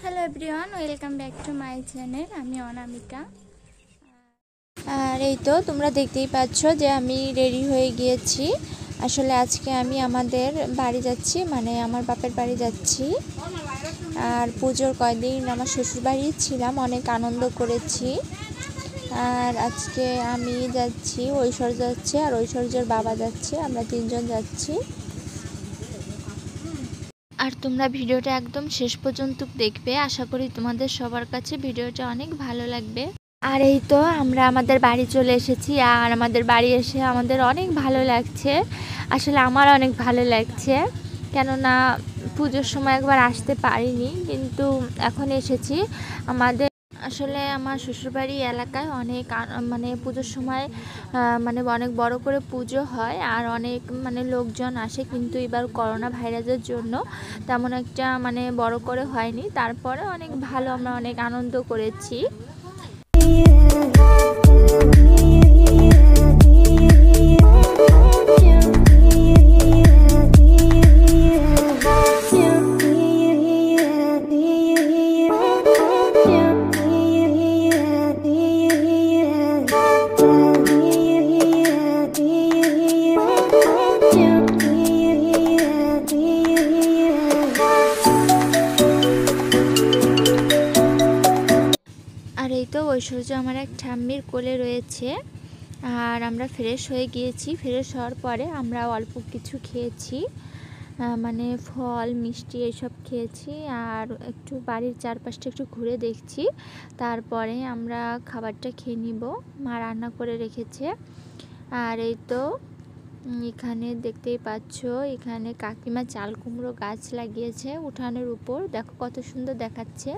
Hello everyone, welcome back to my channel. আমি অনামিকা। আর এই তো তোমরা দেখতেই পাচ্ছ যে আমি রেডি হয়ে গিয়েছি। আসলে আজকে আমি আমাদের বাড়ি যাচ্ছি, মানে আমার বাপের বাড়ি যাচ্ছি। আর পুজোর কয়দিন আমার শ্বশুর বাড়ি ছিলাম, অনেক আনন্দ করেছি। আর আজকে আমি যাচ্ছি, ঐশ্বর্য যাচ্ছে আর ঐশ্বর্যের বাবা যাচ্ছে, আমরা তিনজন যাচ্ছি। আর তোমরা ভিডিওটা একদম শেষ পর্যন্ত দেখবে, আশা করি তোমাদের সবার কাছে ভিডিওটা অনেক ভালো লাগবে। আর এই তো আমরা আমাদের বাড়ি চলে এসেছি, আর আমাদের বাড়ি এসে আমাদের অনেক ভালো লাগছে। আসলে আমার অনেক ভালো লাগছে, কেননা পুজোর সময় একবার আসতে পারিনি, কিন্তু এখন এসেছি। আসলে আমার শ্বশুরবাড়ি এলাকায় অনেক মানে পুজোর সময় মানে অনেক বড় করে পুজো হয়, আর অনেক মানে লোকজন আসে, কিন্তু এবার করোনা ভাইরাসের জন্য তেমন একটা মানে বড় করে হয়নি। তারপরে অনেক ভালো, আমরা অনেক আনন্দ করেছি। আর এই তো ঐশ্বর্য আমার এক ঠাম্মির কোলে রয়েছে, আর আমরা ফ্রেশ হয়ে গিয়েছি। ফ্রেশ হওয়ার পরে আমরা অল্প কিছু খেয়েছি, মানে ফল মিষ্টি এইসব খেয়েছি, আর একটু বাড়ির চারপাশটা একটু ঘুরে দেখছি। তারপরে আমরা খাবারটা খেয়ে নিব, মা রান্না করে রেখেছে। আর এই তো এখানে দেখতেই পাচ্ছ, এখানে কাকিমা চাল কুমড়ো গাছ লাগিয়েছে উঠানের উপর, দেখো কত সুন্দর দেখাচ্ছে।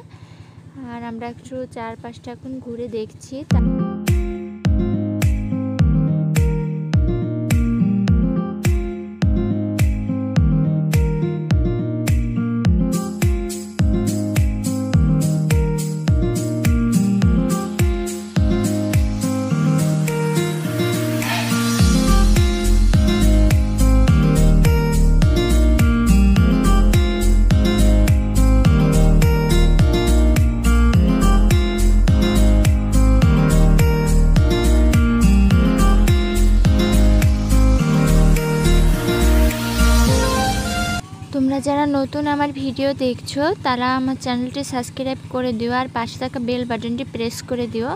আর আমরা একটু চারপাশটা এখন ঘুরে দেখছি। তোমরা যারা নতুন আমার ভিডিও দেখছো তারা আমার চ্যানেলটি সাবস্ক্রাইব করে দিও, আর পাশে থাকা বেল বাটনটি প্রেস করে দিও,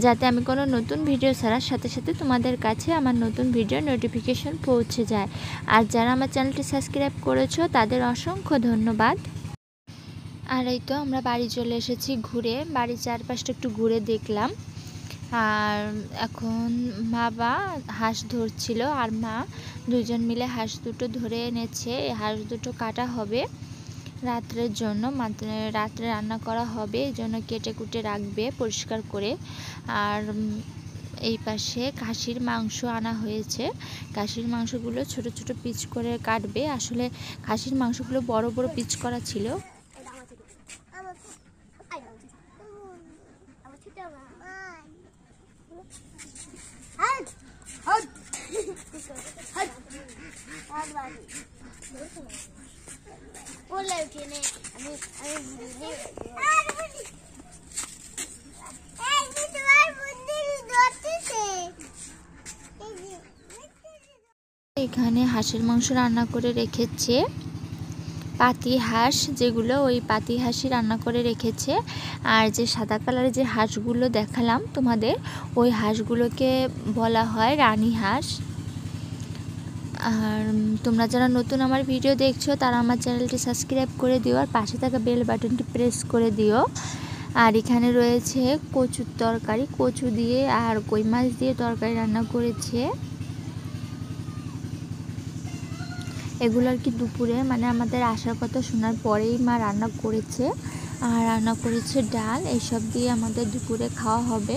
যাতে আমি কোনো নতুন ভিডিও ছাড়ার সাথে সাথে তোমাদের কাছে আমার নতুন ভিডিও নোটিফিকেশন পৌঁছে যায়। আর যারা আমার চ্যানেলটি সাবস্ক্রাইব করেছো তাদের অসংখ্য ধন্যবাদ। আর এই তো আমরা বাড়ি চলে এসেছি, ঘুরে বাড়ির চারপাশটা একটু ঘুরে দেখলাম। আর এখন বাবা হাঁস ধরছিল, আর মা দুজন মিলে হাঁস দুটো ধরে এনেছে। এই হাঁস দুটো কাটা হবে রাত্রের জন্য, রাত্রে রান্না করা হবে, এই জন্য কেটে কুটে রাখবে পরিষ্কার করে। আর এই পাশে খাসির মাংস আনা হয়েছে, খাসির মাংসগুলো ছোট ছোট পিচ করে কাটবে। আসলে খাসির মাংসগুলো বড় বড় পিচ করা ছিল। এখানে হাঁসের মাংস রান্না করে রেখেছে, পাতি হাঁস যেগুলো, ওই পাতি হাঁসই রান্না করে রেখেছে। আর যে সাদা কালারের যে হাঁসগুলো দেখালাম তোমাদের, ওই হাঁসগুলোকে বলা হয় রানী হাঁস। আর তোমরা যারা নতুন আমার ভিডিও দেখছো তারা আমার চ্যানেলটি সাবস্ক্রাইব করে দিও, আর পাশে থাকা বেল বাটনটি প্রেস করে দিও। আর এখানে রয়েছে কচুর তরকারি, কচু দিয়ে আর কই মাছ দিয়ে তরকারি রান্না করেছে। এগুলো আর কি দুপুরে, মানে আমাদের আসার কথা শোনার পরেই মা রান্না করেছে, আর রান্না করেছে ডাল, এইসব দিয়ে আমাদের দুপুরে খাওয়া হবে।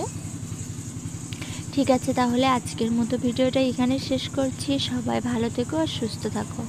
ঠিক আছে, তাহলে আজকের মতো ভিডিওটা এখানে শেষ করছি। সবাই ভালো থেকো আর সুস্থ থাকো।